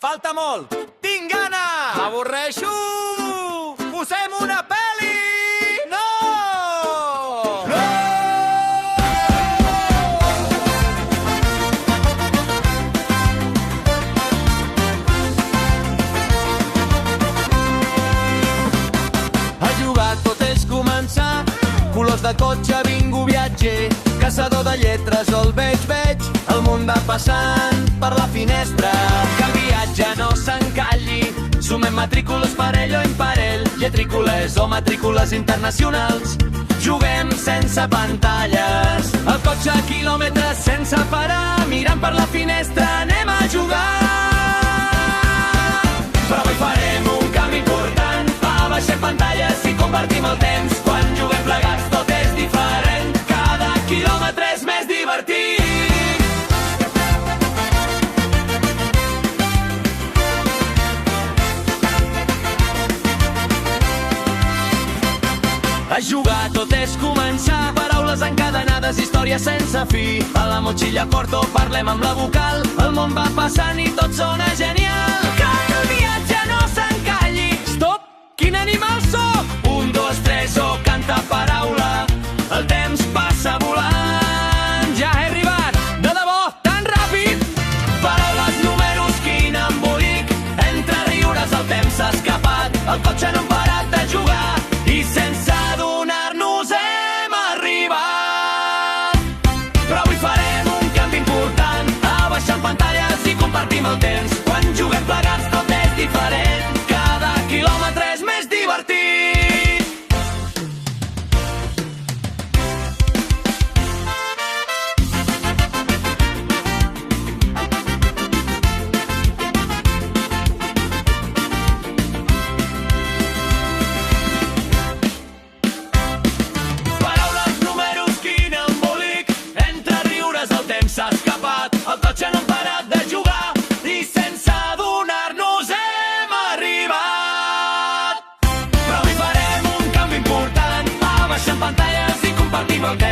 Falta molt! Tinc gana! M'avorreixo! Posem una pel·li! No! No! A jugar tot és començar, colors de cotxe, bingo, viatger, caçador de lletres, el veig, el món va passant per la finestra. Que el viatge no s'encalli, sumem matrícules parell o imparell, lletrícules o matrícules internacionals, juguem sense pantalles. El cotxe a quilòmetres sense parar, mirant per la finestra anem a jugar. Però avui farem un canvi important, abaixem pantalles i convertim el temps. Quan juguem plegats tot és diferent, cada quilòmetre és més divertit. A jugar tot és començar, paraules encadenades, històries sense fi. A la motxilla porto parlem amb la vocal, el món va passant i tot sona genial. Que el viatge no s'encalli. Stop! Quin animal sóc? 1, 2, 3 o canta paraula, el temps passa volant. Ja he arribat, de debò, tan ràpid. Paraules, números, quin embolic, entre riures el temps s'ha escapat. El cotxe no hem parat de jugar i sense adonar-nos hem arribat. Però avui farem un canvi important, abaixant pantalles i compartim el temps. Quan juguem plegats tot és diferent, cada quilòmetre és més divertit. Paraules, números, quin embolic, entre riures el temps s'ha escapat. El cotxe no hem parat de jugar i sense adonar-nos hem arribat. Però avui farem un canvi important, abaixant pantalles i compartim el temps.